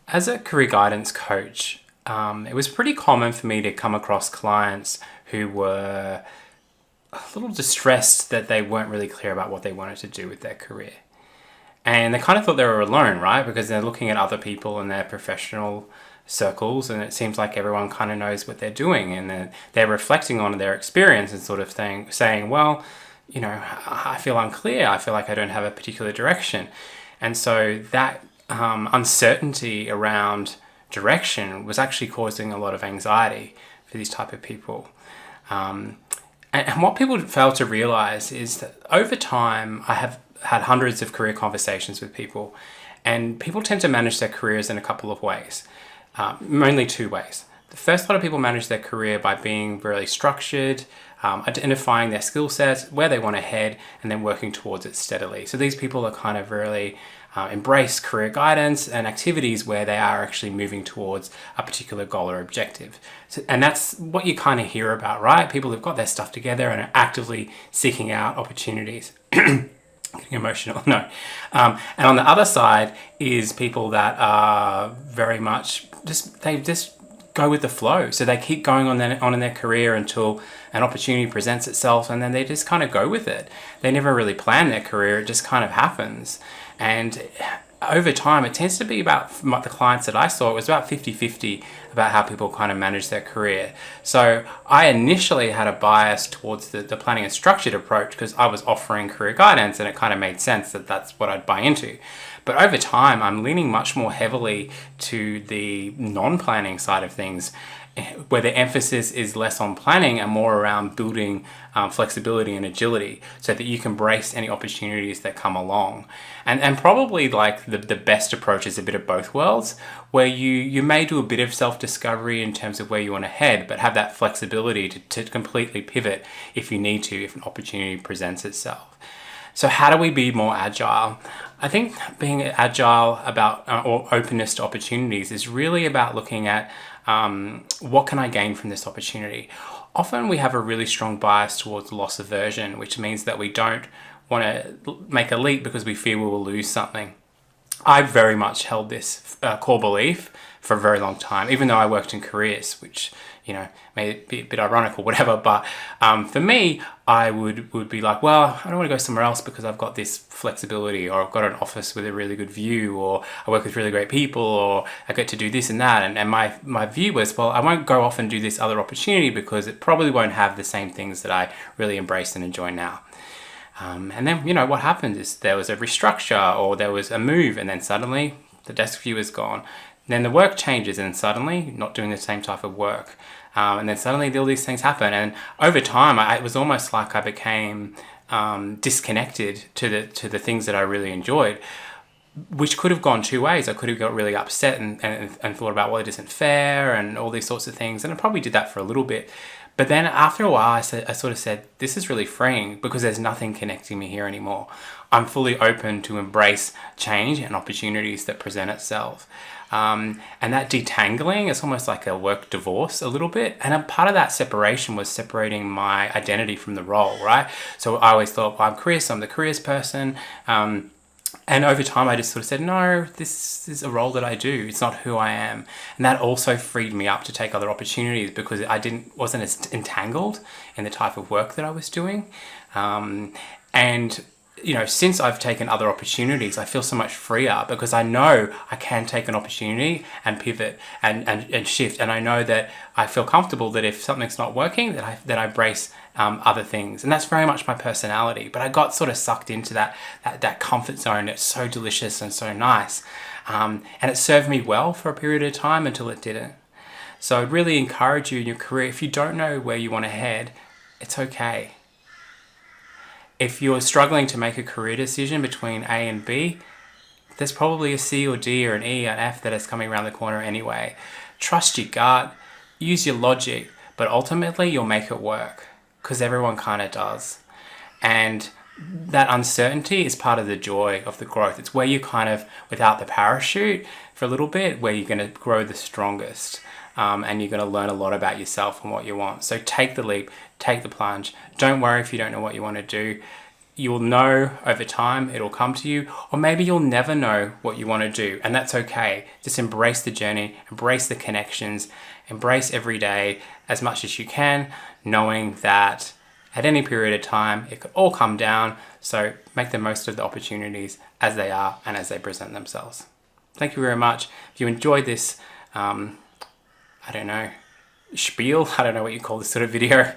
As a career guidance coach, it was pretty common for me to come across clients who were a little distressed that they weren't really clear about what they wanted to do with their career. And they kind of thought they were alone, right? Because they're looking at other people in their professional circles, and it seems like everyone kind of knows what they're doing, and they're reflecting on their experience and sort of saying, well, I feel unclear. I feel like I don't have a particular direction. And so that uncertainty around direction was actually causing a lot of anxiety for these type of people. And what people fail to realize is that over time, I have had hundreds of career conversations with people, and people tend to manage their careers in a couple of ways, mainly two ways. The first, a lot of people manage their career by being really structured, identifying their skill sets, where they want to head, and then working towards it steadily. So these people are kind of really embrace career guidance and activities where they are actually moving towards a particular goal or objective. And that's what you kind of hear about, right? People who've got their stuff together and are actively seeking out opportunities. Getting emotional, no. And on the other side is people that are very much they just go with the flow. So they keep going on in their career until an opportunity presents itself, and then they just kind of go with it. They never really plan their career, it just kind of happens. And over time, it tends to be about the clients that I saw, it was about 50-50 about how people kind of manage their career. So I initially had a bias towards the planning and structured approach because I was offering career guidance, and it kind of made sense that that's what I'd buy into. But over time, I'm leaning much more heavily to the non-planning side of things, where the emphasis is less on planning and more around building flexibility and agility so that you can embrace any opportunities that come along. And probably like the best approach is a bit of both worlds, where you may do a bit of self-discovery in terms of where you want to head, but have that flexibility to completely pivot if you need to, if an opportunity presents itself. So how do we be more agile? I think being agile about or openness to opportunities is really about looking at what can I gain from this opportunity? Often we have a really strong bias towards loss aversion, which means that we don't want to make a leap because we fear we will lose something. I very much held this core belief for a very long time, even though I worked in careers, which, may be a bit ironic or whatever. But for me, I would be like, well, I don't want to go somewhere else because I've got this flexibility, or I've got an office with a really good view, or I work with really great people, or I get to do this and that. And my view was, well, I won't go off and do this other opportunity because it probably won't have the same things that I really embrace and enjoy now. And then, what happened is there was a restructure or there was a move, and then suddenly the desk view is gone. Then the work changes, and suddenly not doing the same type of work. And then suddenly all these things happen. And over time, it was almost like I became disconnected to the things that I really enjoyed, which could have gone two ways. I could have got really upset and thought about, well, it isn't fair and all these sorts of things. And I probably did that for a little bit. But then after a while, I sort of said, this is really freeing because there's nothing connecting me here anymore. I'm fully open to embrace change and opportunities that present itself. And that detangling is almost like a work divorce a little bit. And a part of that separation was separating my identity from the role, right? So I always thought, well, I'm Chris, I'm the careers person. And over time, I just sort of said, no, this is a role that I do. It's not who I am. And that also freed me up to take other opportunities because wasn't as entangled in the type of work that I was doing. And since I've taken other opportunities, I feel so much freer because I know I can take an opportunity and pivot and shift. And I know that I feel comfortable that if something's not working, that I embrace other things. And that's very much my personality. But I got sort of sucked into that comfort zone that's so delicious and so nice. And it served me well for a period of time until it didn't. So I'd really encourage you in your career, if you don't know where you want to head, it's okay. If you're struggling to make a career decision between A and B, there's probably a C or D or an E or an F that is coming around the corner anyway. Trust your gut, use your logic, but ultimately you'll make it work because everyone kind of does. And that uncertainty is part of the joy of the growth. It's where you kind of, without the parachute for a little bit, where you're going to grow the strongest. And you're going to learn a lot about yourself and what you want. So take the leap, take the plunge. Don't worry if you don't know what you want to do. you'll know over time, it'll come to you, or maybe you'll never know what you want to do, and that's okay. Just embrace the journey, embrace the connections, embrace every day as much as you can, knowing that at any period of time, it could all come down. So make the most of the opportunities as they are and as they present themselves. Thank you very much. If you enjoyed this, spiel, I don't know what you call this sort of video,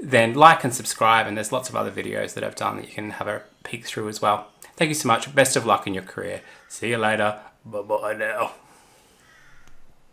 then like and subscribe, and there's lots of other videos that I've done that you can have a peek through as well. Thank you so much. Best of luck in your career. See you later. Bye-bye now.